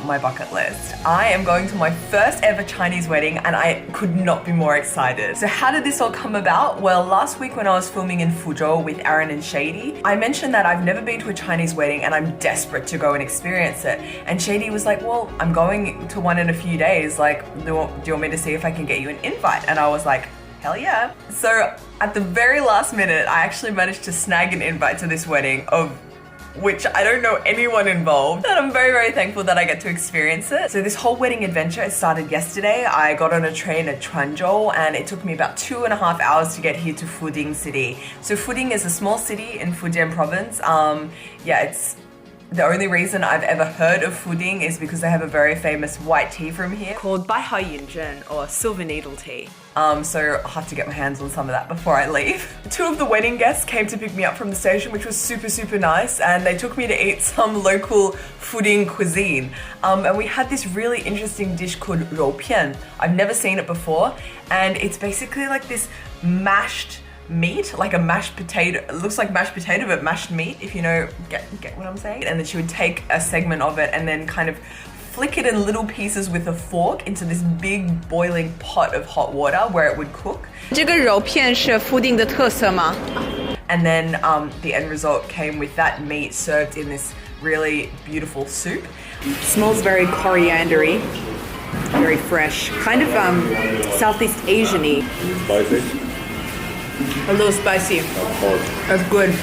my bucket list. I am going to my first ever Chinese wedding and I could not be more excited. So how did this all come about? Well, last week when I was filming in Fuzhou with Aaron and Shady, I mentioned that I've never been to a Chinese wedding and I'm desperate to go and experience it. And Shady was like, well, I'm going to one in a few days. Like, do you want me to see if I can get you an invite? And I was like, hell yeah. So at the very last minute, I actually managed to snag an invite to this wedding of which I don't know anyone involved, and I'm very, very thankful that I get to experience it. So this whole wedding adventure, it started yesterday. I got on a train at Quanzhou and it took me about 2.5 hours to get here to Fuding city. So Fuding is a small city in Fujian province. Yeah, it's the only reason I've ever heard of Fuding is because they have a very famous white tea from here called Baihai Yinzhen, or silver needle tea. So I'll have to get my hands on some of that before I leave. Two of the wedding guests came to pick me up from the station, which was super, super nice. And they took me to eat some local Fuding cuisine. And we had this really interesting dish called roupian. I've never seen it before. And it's basically like this mashed meat, like a mashed potato. It looks like mashed potato, but mashed meat, if you know, get what I'm saying. And then she would take a segment of it and then kind of flick it in little pieces with a fork into this big boiling pot of hot water where it would cook. 这个肉片是福鼎的特色吗？ And then the end result came with that meat served in this really beautiful soup. Smells very coriander-y, very fresh, kind of Southeast Asian-y. Spicy? A little spicy. That's good.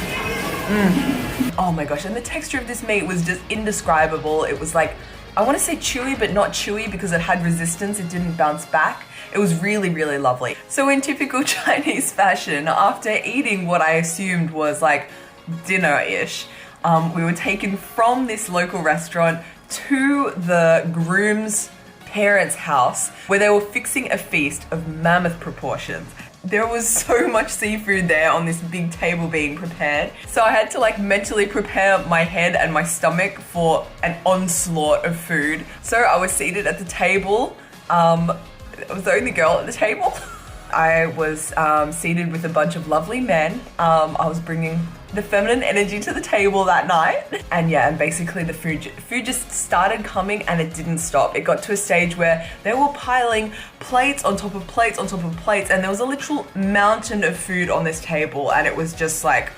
Oh my gosh, and the texture of this meat was just indescribable. It was like, I want to say chewy, but not chewy because it had resistance. It didn't bounce back. It was really, really lovely. So in typical Chinese fashion, after eating what I assumed was like dinner-ish, we were taken from this local restaurant to the groom's parents' house where they were fixing a feast of mammoth proportions. There was so much seafood there on this big table being prepared. So I had to like mentally prepare my head and my stomach for an onslaught of food. So I was seated at the table. I was the only girl at the table. I was seated with a bunch of lovely men. I was bringing the feminine energy to the table that night. And yeah, and basically the food just started coming and it didn't stop. It got to a stage where they were piling plates on top of plates on top of plates, and there was a literal mountain of food on this table, and it was just like,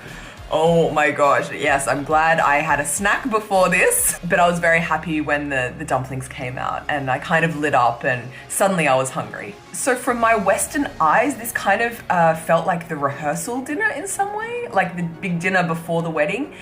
oh my gosh, yes, I'm glad I had a snack before this, but I was very happy when the dumplings came out and I kind of lit up and suddenly I was hungry. So from my Western eyes, this kind of felt like the rehearsal dinner in some way, like the big dinner before the wedding,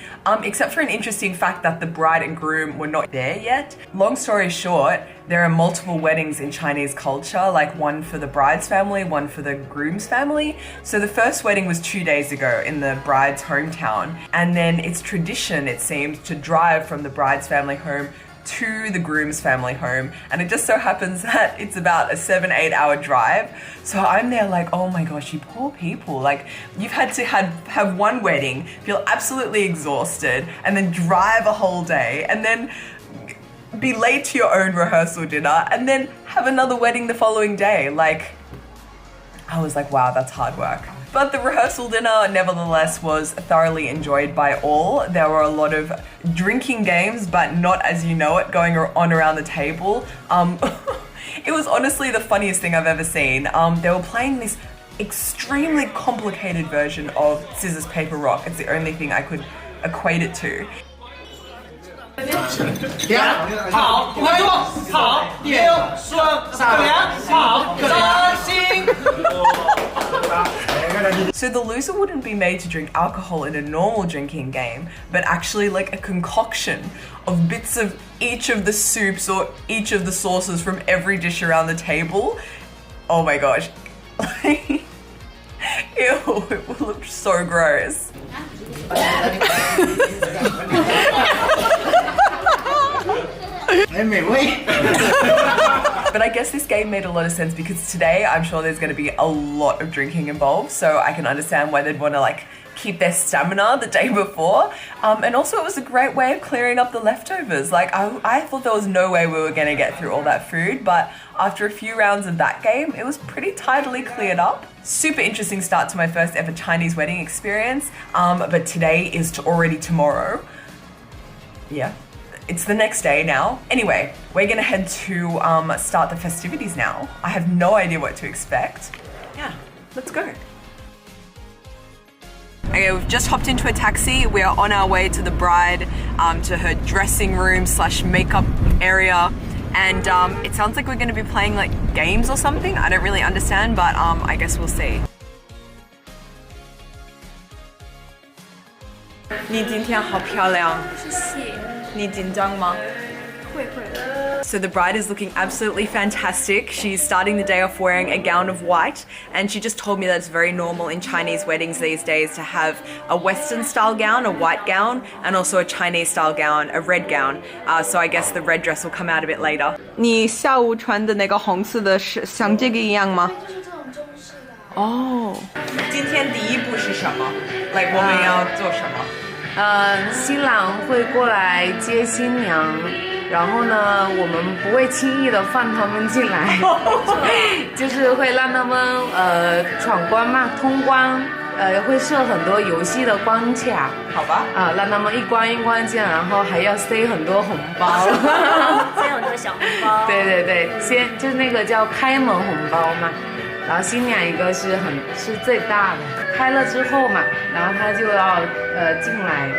except for an interesting fact that the bride and groom were not there yet. Long story short, there are multiple weddings in Chinese culture, like one for the bride's family, one for the groom's family. So the first wedding was 2 days ago in the bride's hometown. And then it's tradition, it seems, to drive from the bride's family home to the groom's family home. And it just so happens that it's about a 7-8 hour drive. So I'm there like, oh my gosh, you poor people. Like, you've had to have one wedding, feel absolutely exhausted, and then drive a whole day, and then be late to your own rehearsal dinner, and then have another wedding the following day. Like, I was like, wow, that's hard work. But the rehearsal dinner, nevertheless, was thoroughly enjoyed by all. There were a lot of drinking games, but not as you know it, going on around the table. It was honestly the funniest thing I've ever seen. They were playing this extremely complicated version of scissors, paper, rock. It's the only thing I could equate it to. 两好，快坐，好，六双上梁，好，专心。 So the loser wouldn't be made to drink alcohol in a normal drinking game, but actually like a concoction of bits of each of the soups or each of the sauces from every dish around the table. Oh my gosh. Ew, it looked so gross. But I guess this game made a lot of sense because today I'm sure there's going to be a lot of drinking involved, so I can understand why they'd want to like keep their stamina the day before. And also it was a great way of clearing up the leftovers. Like I thought there was no way we were going to get through all that food, but after a few rounds of that game, it was pretty tidily cleared up. Super interesting start to my first ever Chinese wedding experience, but today is already tomorrow. Yeah. it's the next day now. Anyway, we're gonna head to start the festivities now. I have no idea what to expect. Yeah, let's go. Okay, we've just hopped into a taxi. We are on our way to the bride, to her dressing room / makeup area. And it sounds like we're going to be playing like games or something. I don't really understand, but I guess we'll see. 你今天好漂亮。谢谢。你紧张吗？会。So the bride is looking absolutely fantastic. She's starting the day off wearing a gown of white, and she just told me that it's very normal in Chinese weddings these days to have a Western style gown, a white gown, and also a Chinese style gown, a red gown. So I guess the red dress will come out a bit later. 你下午穿的那个红色的是像这个一样吗？就是这种中式的。哦。今天第一步是什么？ Like 我们要做什么？新郎会过来接新娘。 然后呢，我们不会轻易的放他们进来，就是会让他们闯关嘛，通关，会设很多游戏的关卡，好吧？让他们一关一关进来，然后还要塞很多红包，塞很多小红包。对对对，先就是那个叫开门红包嘛，然后新娘一个是最大的，开了之后嘛，然后他就要进来。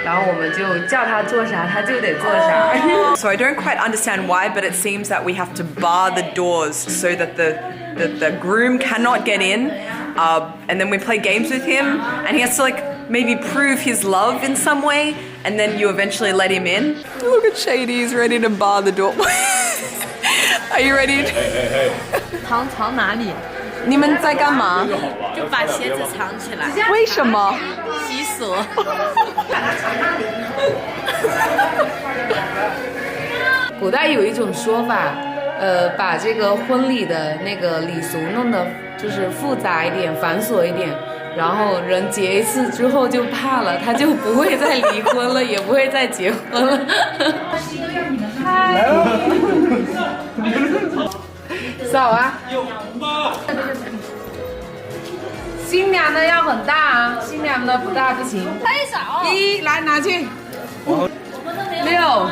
然后我们就叫他做啥，他就得做啥。So I don't quite understand why, but it seems that we have to bar the doors so that the groom cannot get in. And then we play games with him, and he has to like maybe prove his love in some way, and then you eventually let him in. Look at Shady, he's ready to bar the door. Are you ready? 藏哪里？你们在干嘛？就把鞋子藏起来。为什么？洗锁。古代有一种说法，把这个婚礼的那个礼俗弄得就是复杂一点、繁琐一点，然后人结一次之后就怕了，他就不会再离婚了，也不会再结婚了。扫啊！新娘的要很大啊，新娘的不大不行。太少。来拿去。我们都没有。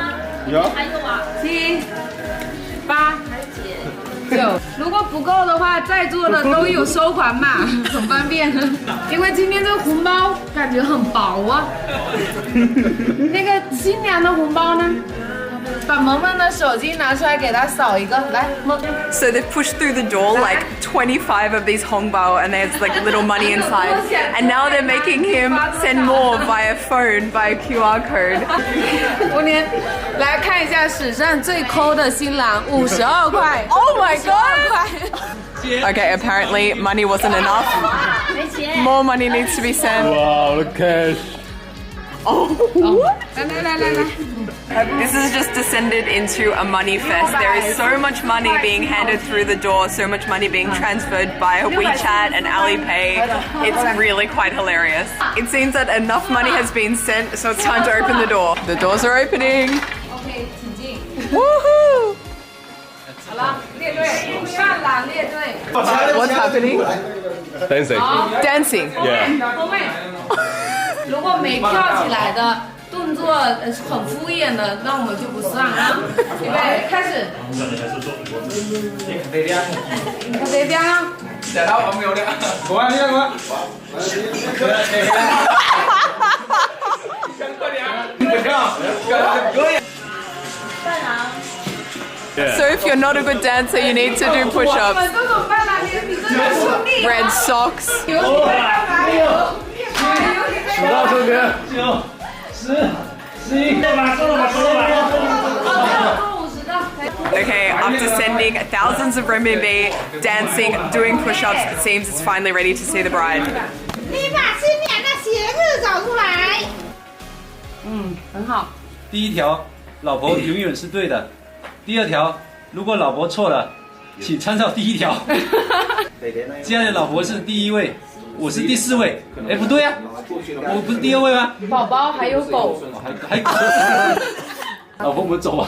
有。还有啊。 7、8、9，如果不够的话，在座的都有收款码，很方便。因为今天这个红包感觉很薄啊。那个新娘的红包呢？ 把萌萌的手机拿出来给她扫一个，来，萌。So they pushed through the door like 25 of these hongbao, and there's like little money inside. And now they're making him send more via phone, via QR code. 5年，来看一下史上最抠的新郎，52块。Oh my god! Okay, apparently money wasn't enough. 没钱。 More money needs to be sent. Wow, the cash. Oh, what? 来。 This has just descended into a money fest. There is so much money being handed through the door, so much money being transferred via WeChat and Alipay. It's really quite hilarious. It seems that enough money has been sent, so it's time to open the door. The doors are opening. OK， 请进。 Woohoo! 好了，列队，上栏列队。 What's happening? Dancing. Dancing. Yeah. 后面，如果没跳起来的。 动作很敷衍的，那我们就不算啊。预备，开始。咖啡边啊。然后我们有的，过来，过来。快点，不跳，表演。 So if you're not a good dancer, you need to do push-ups. Red socks. 数到这边。 Okay, after sending thousands of renminbi, dancing, doing push-ups, it seems it's finally ready to see the bride. 你把新娘的鞋子找出来。很好。第一条，老婆永远是对的。第二条，如果老婆错了，请参照第一条。家里的老婆是第一位，我是第4位。哎，不对啊，我不是第2位吗？宝宝还有狗。还狗。老婆，我们走吧。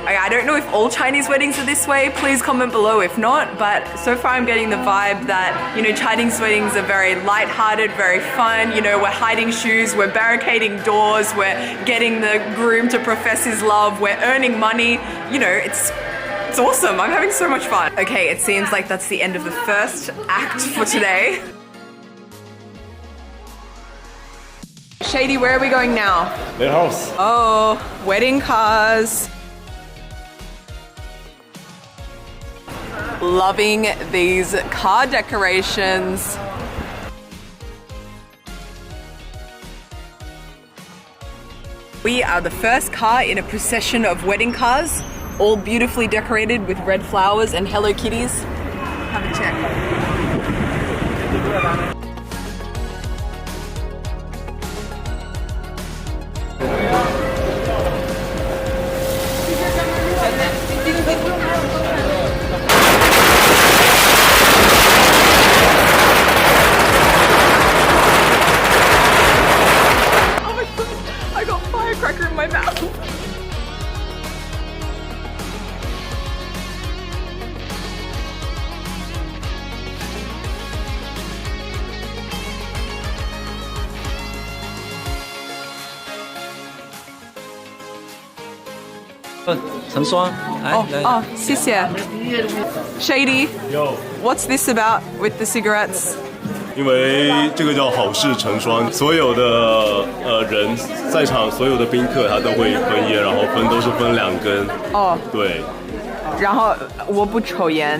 I don't know if all Chinese weddings are this way. Please comment below if not. But so far I'm getting the vibe that, you know, Chinese weddings are very light-hearted, very fun. You know, we're hiding shoes, we're barricading doors, we're getting the groom to profess his love, we're earning money. You know, it's awesome. I'm having so much fun. Okay, it seems like that's the end of the first act for today. Shady, where are we going now? Their house. Oh, wedding cars. Loving these car decorations. We are the first car in a procession of wedding cars, all beautifully decorated with red flowers and Hello Kitties. Have a check. I got firecracker in my mouth. Oh, 谢谢. Shady, what's this about with the cigarettes? 因为这个叫好事成双，所有的人在场，所有的宾客他都会分烟，然后都是分2根。哦，对。然后我不抽烟。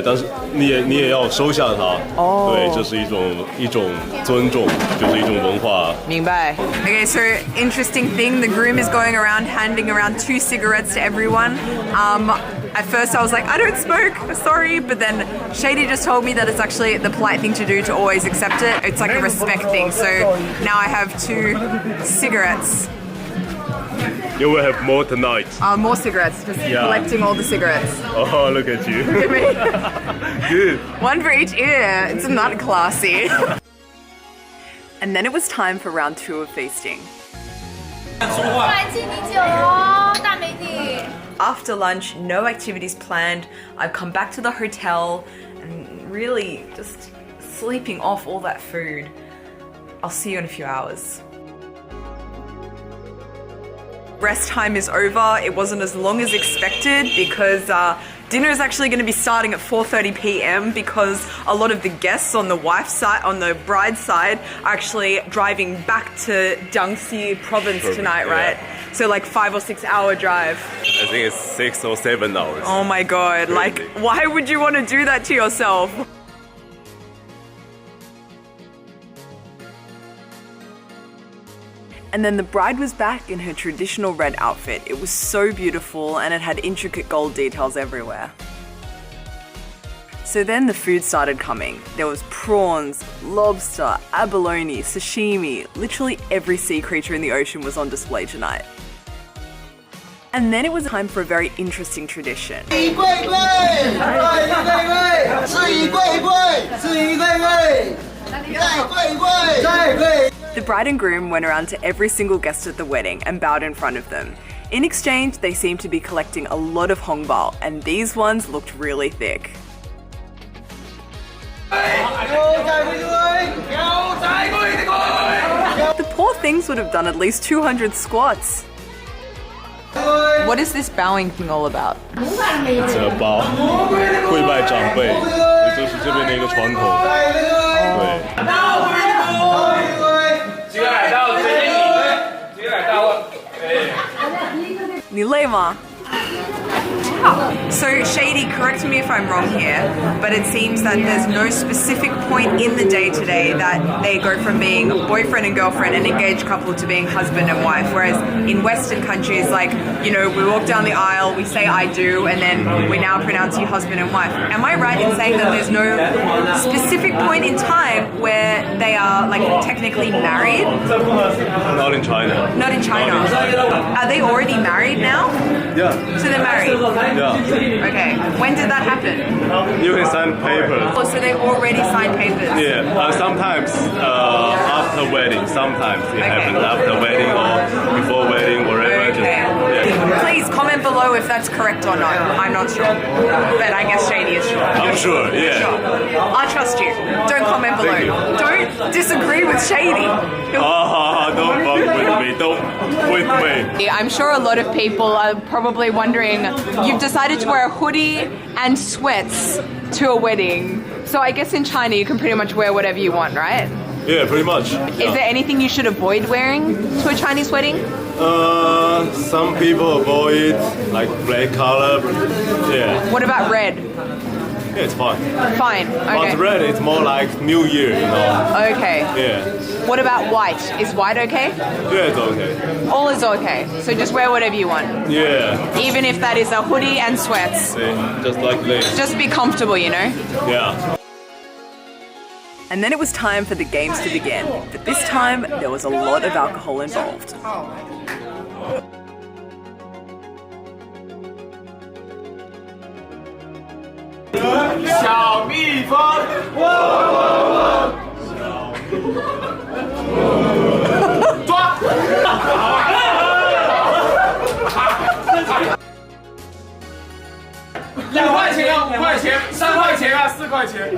但是你也要收下它。哦。对，这是一种尊重，就是一种文化。明白。Okay, so interesting thing, the groom is going around handing around 2 cigarettes to everyone. At first I was like, I don't smoke, sorry, but then Shady just told me that it's actually the polite thing to do to always accept it. It's like a respect thing. So now I have 2 cigarettes. You will have more tonight. More cigarettes, just collecting all the cigarettes. Oh, look at you. Look at me. Good. 1 for each ear. It's not classy. And then it was time for round 2 of feasting. After lunch, no activities planned. I've come back to the hotel and really just sleeping off all that food. I'll see you in a few hours. Rest time is over. It wasn't as long as expected because dinner is actually going to be starting at 4:30 p.m. because a lot of the guests on the wife's side, on the bride's side, are actually driving back to Jiangxi province tonight, right? So like 5 or 6 hour drive. I think it's 6 or 7 hours. Oh my god, like why would you want to do that to yourself? And then the bride was back in her traditional red outfit. It was so beautiful and it had intricate gold details everywhere. So then the food started coming. There was prawns, lobster, abalone, sashimi, literally every sea creature in the ocean was on display tonight. And then it was time for a very interesting tradition. The bride and groom went around to every single guest at the wedding and bowed in front of them. In exchange, they seemed to be collecting a lot of hongbao, and these ones looked really thick. The poor things would have done at least 200 squats. What is this bowing thing all about? 折包，跪拜长辈，也就是这边的一个传统。对。你累吗？ So Shady, correct me if I'm wrong here, but it seems that there's no specific point in the day today that they go from being boyfriend and girlfriend, an engaged couple, to being husband and wife. Whereas in Western countries, like, you know, we walk down the aisle, we say I do, and then we now pronounce you husband and wife. Am I right in saying that there's no specific point in time where they are, like, technically married? Not in China. Not in China. Are they already married now? Yeah. So they're married? Yeah. Okay. When did that happen? You can sign papers. Oh, so they already signed papers? Yeah. Sometimes after wedding. Sometimes it happens after wedding or before wedding, whatever. Okay. Yeah. Please comment below know if that's correct or not. I'm not sure. But I guess Shady is sure. I'm sure, yeah. Sure. I'll trust you. Don't comment below. Don't disagree with Shady. Don't fuck with me. Don't with me. I'm sure a lot of people are probably wondering, you've decided to wear a hoodie and sweats to a wedding. So I guess in China you can pretty much wear whatever you want, right? Yeah, pretty much. Is there anything you should avoid wearing to a Chinese wedding? Some people avoid like black color. Yeah. What about red? Yeah, it's fine. Fine. Okay. But red, it's more like New Year, you know. Okay. Yeah. What about white? Is white okay? Yeah, it's okay. All is okay. So just wear whatever you want. Yeah. Even if that is a hoodie and sweats. See, just like this. Just be comfortable, you know? Yeah. And then it was time for the games to begin. But this time, there was a lot of alcohol involved. $2块钱啊，5块钱，3块钱啊，4块钱。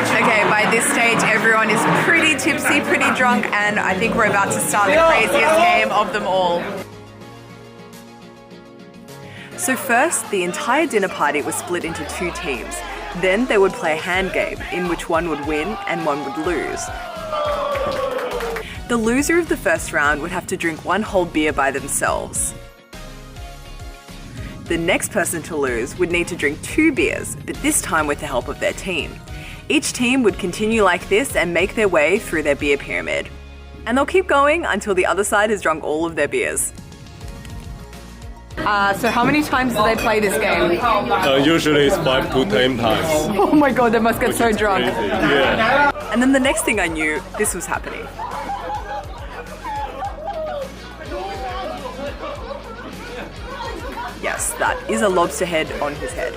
Okay, by this stage, everyone is pretty tipsy, pretty drunk, and I think we're about to start the craziest game of them all. So first, the entire dinner party was split into 2 teams. Then they would play a hand game, in which one would win and one would lose. The loser of the first round would have to drink 1 whole beer by themselves. The next person to lose would need to drink 2 beers, but this time with the help of their team. Each team would continue like this and make their way through their beer pyramid. And they'll keep going until the other side has drunk all of their beers. So how many times do they play this game? Usually it's 5 to 10 times. Oh my god, they must get so drunk. Crazy. Yeah. And then the next thing I knew, this was happening. Yes, that is a lobster head on his head.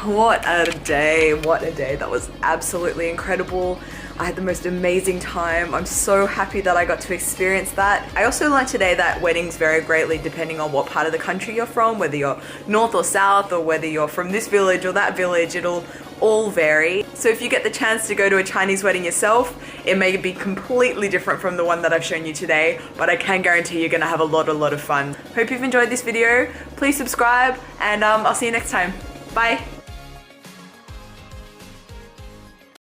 What a day, what a day. That was absolutely incredible. I had the most amazing time. I'm so happy that I got to experience that. I also learned today that weddings vary greatly depending on what part of the country you're from, whether you're north or south, or whether you're from this village or that village, it'll all vary. So if you get the chance to go to a Chinese wedding yourself, it may be completely different from the one that I've shown you today, but I can guarantee you're gonna have a lot of fun. Hope you've enjoyed this video. Please subscribe, and I'll see you next time. Bye.